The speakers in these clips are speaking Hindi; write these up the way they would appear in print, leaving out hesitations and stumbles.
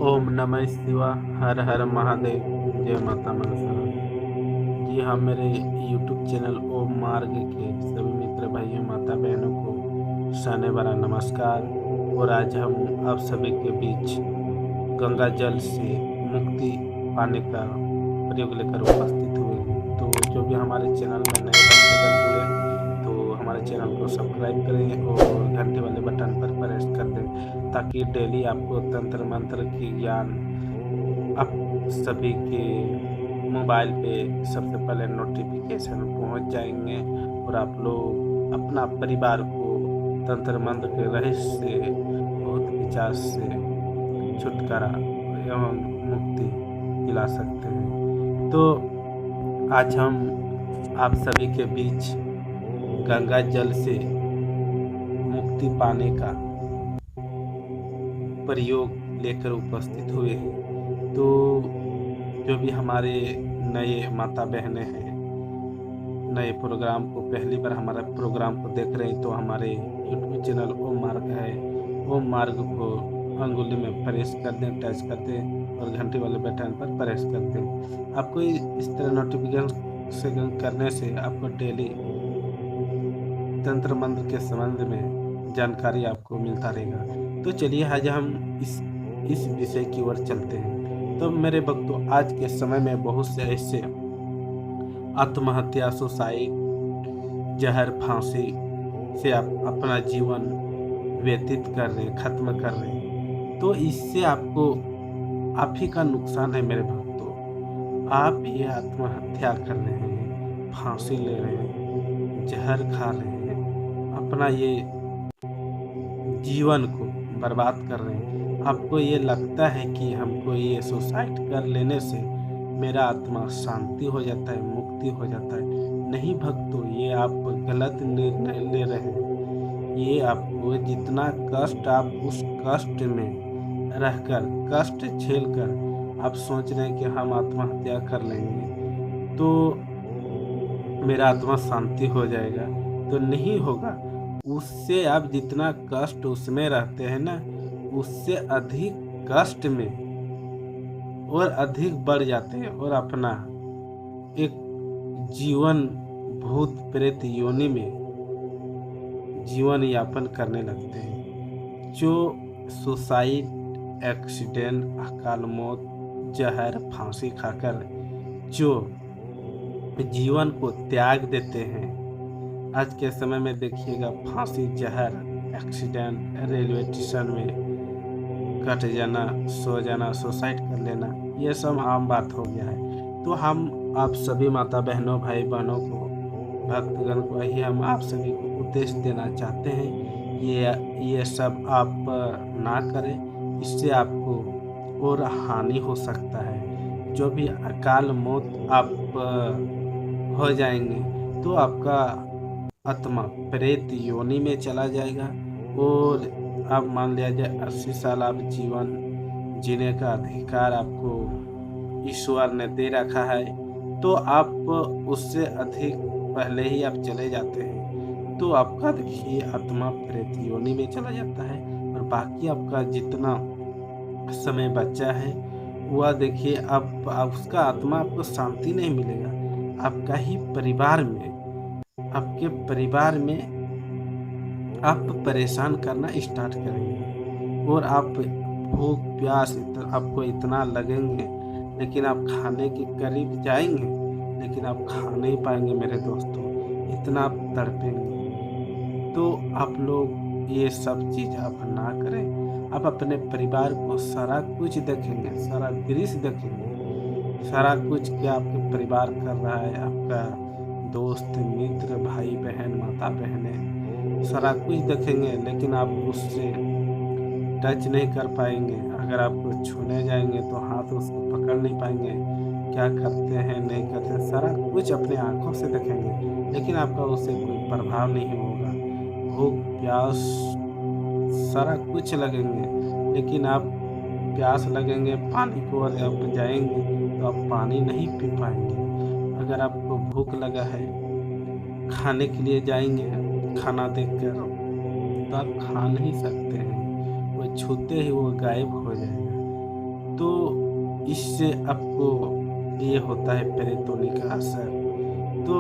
ओम नमः शिवाय। हर हर महादेव। जय माता मनसा। जी हाँ, मेरे यूट्यूब चैनल ओम मार्ग के सभी मित्र भाइयों माता बहनों को साने भरा नमस्कार। और आज हम आप सभी के बीच गंगा जल से मुक्ति पाने का प्रयोग लेकर उपस्थित हुए हैं। तो जो भी हमारे चैनल में नए भक्तगण जुड़े तो हमारे चैनल को सब्सक्राइब करें और घंटे वाले बटन पर प्रेस कर दें, ताकि डेली आपको तंत्र मंत्र की ज्ञान आप सभी के मोबाइल पे सबसे पहले नोटिफिकेशन पहुंच जाएंगे और आप लोग अपना परिवार को तंत्र मंत्र के रहस्य से, भूत पिशाच से छुटकारा एवं मुक्ति दिला सकते हैं। तो आज हम आप सभी के बीच गंगा जल से मुक्ति पाने का प्रयोग लेकर उपस्थित हुए हैं। तो जो भी हमारे नए माता बहनें हैं, नए प्रोग्राम को पहली बार हमारा प्रोग्राम को देख रहे हैं, तो हमारे यूट्यूब चैनल ओम मार्ग है। ओम मार्ग को अंगुली में प्रेस कर दें, टच कर दें और घंटे वाले बटन पर प्रेस कर दें। आपको इस तरह नोटिफिकेशन करने से आपको डेली तंत्र मंत्र के संबंध में जानकारी आपको मिलता रहेगा। तो चलिए आज हम इस विषय की ओर चलते हैं। तो मेरे भक्तों, आज के समय में बहुत से ऐसे आत्महत्या, सुसाइड, जहर, फांसी से आप अपना जीवन व्यतीत कर रहे हैं, खत्म कर रहे हैं। तो इससे आपको आप ही का नुकसान है मेरे भक्तों। आप ये आत्महत्या कर रहे हैं, फांसी ले रहे हैं, जहर खा रहे हैं, अपना ये जीवन को बर्बाद कर रहे हैं। आपको ये लगता है कि हमको ये सुसाइड कर लेने से मेरा आत्मा शांति हो जाता है, मुक्ति हो जाता है। नहीं भक्तों, ये आप गलत निर्णय ले रहे हैं। ये आपको जितना कष्ट, आप उस कष्ट में रहकर, कष्ट झेलकर आप सोच रहे हैं कि हम आत्महत्या कर लेंगे तो मेरा आत्मा शांति हो जाएगा, तो नहीं होगा। उससे आप जितना कष्ट उसमें रहते हैं ना, उससे अधिक कष्ट में और अधिक बढ़ जाते हैं और अपना एक जीवन भूत प्रेत योनि में जीवन यापन करने लगते हैं। जो सुसाइड, एक्सीडेंट, अकाल मौत, जहर, फांसी खाकर जो जीवन को त्याग देते हैं, आज के समय में देखिएगा फांसी, जहर, एक्सीडेंट, रेलवे स्टेशन में कट जाना, सो जाना, सुसाइड कर लेना, ये सब आम बात हो गया है। तो हम आप सभी माता बहनों, भाई बहनों को, भक्तगण को यही हम आप सभी को उपदेश देना चाहते हैं, ये सब आप ना करें। इससे आपको और हानि हो सकता है। जो भी अकाल मौत आप हो जाएंगे तो आपका आत्मा प्रेत योनि में चला जाएगा। और आप मान लिया जाए 80 साल आप जीवन जीने का अधिकार आपको ईश्वर ने दे रखा है, तो आप उससे अधिक पहले ही आप चले जाते हैं तो आपका देखिए आत्मा प्रेत योनि में चला जाता है। और बाकी आपका जितना समय बचा है वह देखिए आप उसका आत्मा आपको शांति नहीं मिलेगा। आपका ही परिवार में, आपके परिवार में आप परेशान करना स्टार्ट करेंगे और आप भूख प्यास आपको इतना लगेंगे, लेकिन आप खाने के करीब जाएंगे लेकिन आप खा नहीं पाएंगे मेरे दोस्तों, इतना आप तड़पेंगे। तो आप लोग ये सब चीज़ आप ना करें। आप अपने परिवार को सारा कुछ देखेंगे, सारा दृश्य देखेंगे, सारा कुछ क्या आपके परिवार कर रहा है, आपका दोस्त मित्र, भाई बहन, माता बहनें, सारा कुछ देखेंगे, लेकिन आप उससे टच नहीं कर पाएंगे। अगर आप छूने जाएंगे तो हाथ उसको पकड़ नहीं पाएंगे, क्या करते हैं नहीं करते हैं, सारा कुछ अपने आंखों से देखेंगे, लेकिन आपका उससे कोई प्रभाव नहीं होगा। भूख प्यास सारा कुछ लगेंगे, लेकिन आप प्यास लगेंगे, पानी को और आप जाएंगे तो आप पानी नहीं पी पाएंगे। अगर आपको भूख लगा है, खाने के लिए जाएंगे, खाना देखकर तो आप खा नहीं सकते हैं, वो छूते ही वो गायब हो जाएगा। तो इससे आपको ये होता है प्रेत होने का असर। तो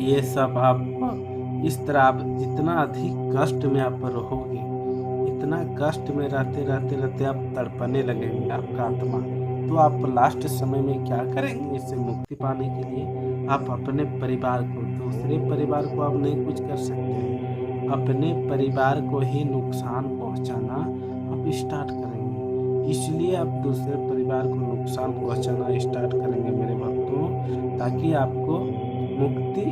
ये सब आप इस तरह आप जितना अधिक कष्ट में आप रहोगे, इतना कष्ट में रहते आप तड़पने लगेंगे आपका आत्मा। तो आप लास्ट समय में क्या करेंगे इससे मुक्ति पाने के लिए? आप अपने परिवार को, दूसरे परिवार को आप नहीं कुछ कर सकते हैं। अपने परिवार को ही नुकसान पहुँचाना आप स्टार्ट करेंगे। इसलिए आप दूसरे परिवार को नुकसान पहुँचाना स्टार्ट करेंगे मेरे भक्तों, ताकि आपको मुक्ति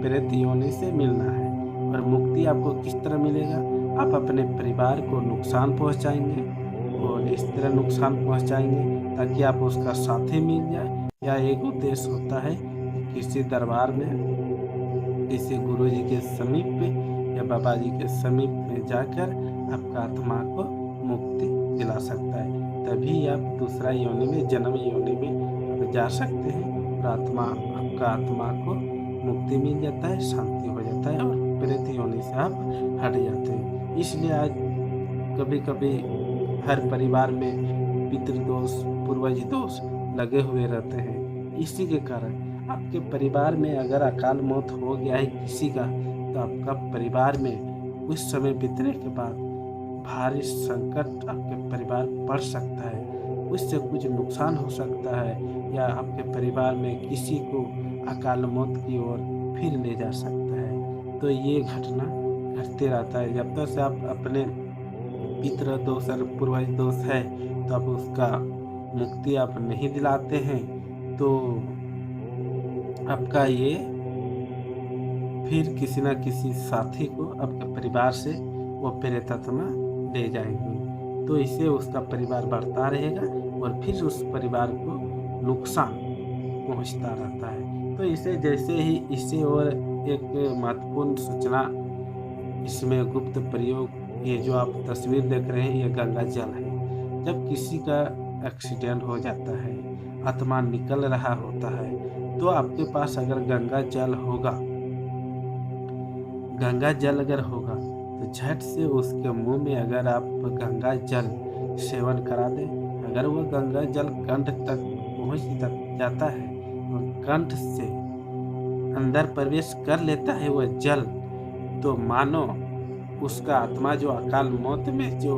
प्रेत योनि से मिलना है। और मुक्ति आपको किस तरह मिलेगा? आप अपने परिवार को नुकसान पहुँचाएँगे और इस तरह नुकसान पहुँचाएँगे ताकि आप उसका साथी मिल जाए। या एक उद्देश्य होता है कि किसी दरबार में, किसी गुरुजी के समीप में या बाबा जी के समीप में जाकर आपका आत्मा को मुक्ति दिला सकता है। तभी आप दूसरा योनि में, जन्म योनि में आप जा सकते हैं और आपका आत्मा को मुक्ति मिल जाता है, शांति हो जाता है और प्रेत योनि से आप हट जाते हैं। इसलिए आज कभी-कभी हर परिवार में पितृदोष, पूर्वज दोष लगे हुए रहते हैं। इसी के कारण आपके परिवार में अगर अकाल मौत हो गया है किसी का, तो आपका परिवार में कुछ समय बीतने के बाद भारी संकट आपके परिवार पड़ सकता है। उससे कुछ नुकसान हो सकता है या आपके परिवार में किसी को अकाल मौत की ओर फिर ले जा सकता है। तो ये घटना घटते रहता है। जब तक से आप अपने पितृ दोष और पूर्वज दोष है तो आप उसका मुक्ति आप नहीं दिलाते हैं, तो आपका ये फिर किसी न किसी साथी को आपके परिवार से वो प्रेत आत्मा ले जाएंगे। तो इससे उसका परिवार बढ़ता रहेगा और फिर उस परिवार को नुकसान पहुंचता रहता है। तो इसे जैसे ही इससे और एक महत्वपूर्ण सूचना इसमें गुप्त प्रयोग, ये जो आप तस्वीर देख रहे हैं ये गंगा जल है। जब किसी का एक्सीडेंट हो जाता है, आत्मा निकल रहा होता है, तो आपके पास अगर गंगा जल होगा, गंगा जल अगर होगा तो झट से उसके मुंह में अगर आप गंगा जल सेवन करा दें, अगर वो गंगा जल कंठ तक पहुँच जाता है और कंठ से अंदर प्रवेश कर लेता है वह जल, तो मानो उसका आत्मा जो अकाल मौत में जो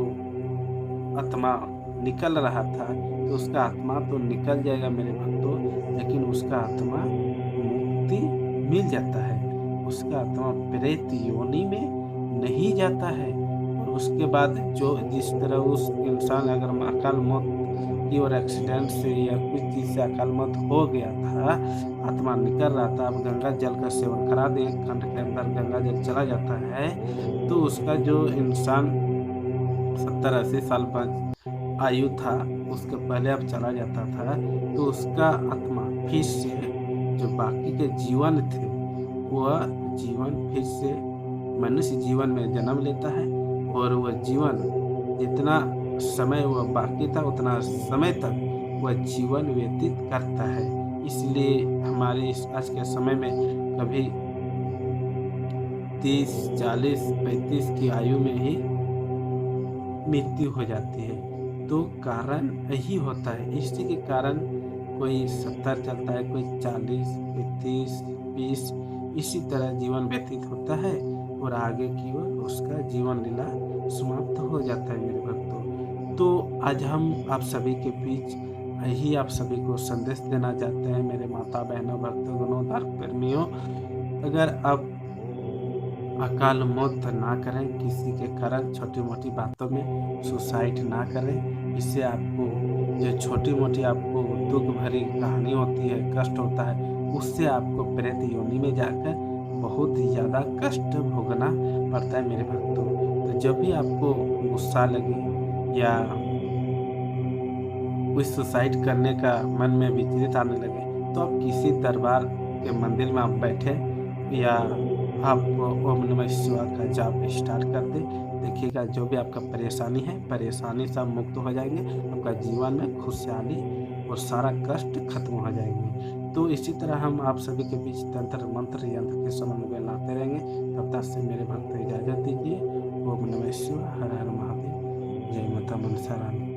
आत्मा निकल रहा था, तो उसका आत्मा तो निकल जाएगा मेरे भक्तों, लेकिन उसका आत्मा मुक्ति मिल जाता है। उसका आत्मा प्रेत योनि में नहीं जाता है। और उसके बाद जो जिस तरह उस इंसान अगर अकाल मौत की और एक्सीडेंट से या कुछ चीज़ से अकाल मौत हो गया था, आत्मा निकल रहा था, अब गंगा जल का सेवन करा दें, कंठ के अंदर गंगा जल चला जाता है, तो उसका जो इंसान 70-80 साल आयु था उसके पहले अब चला जाता था, तो उसका आत्मा फिर से जो बाकी के जीवन थे वह जीवन फिर से मनुष्य जीवन में जन्म लेता है और वह जीवन जितना समय वह बाकी था उतना समय तक वह जीवन व्यतीत करता है। इसलिए हमारे इस आज के समय में कभी 30, 40, 35 की आयु में ही मृत्यु हो जाती है। तो कारण यही होता है। इसी के कारण कोई 70 चलता है, कोई 40, कोई 30, 20 इसी तरह जीवन व्यतीत होता है और आगे की ओर उसका जीवन लीला समाप्त हो जाता है मेरे भक्तों। तो आज हम आप सभी के बीच यही आप सभी को संदेश देना चाहते हैं मेरे माता बहनों, भक्तगणों, धर्म प्रेमियों, अगर आप अकाल मौत ना करें किसी के कारण, छोटी मोटी बातों में सुसाइड ना करें। इससे आपको जो छोटी मोटी आपको दुख भरी कहानी होती है, कष्ट होता है, उससे आपको प्रेत योनि में जाकर बहुत ही ज़्यादा कष्ट भोगना पड़ता है मेरे भक्तों। तो जब भी आपको गुस्सा लगे या कोई सुसाइड करने का मन में विचलित आने लगे, तो आप किसी दरबार के मंदिर में आप बैठे या आप ओम नमः शिवाय का जाप स्टार्ट कर दें। देखिएगा जो भी आपका परेशानी है, परेशानी सब मुक्त हो जाएंगे, आपका जीवन में खुशहाली और सारा कष्ट खत्म हो जाएंगे। तो इसी तरह हम आप सभी के बीच तंत्र मंत्र यंत्र के समन्वय लाते रहेंगे। तब तक से मेरे भक्त इजाज़त दीजिए। ओम नमः शिवाय, हर हर महादेव, जय माता मनसा रानी।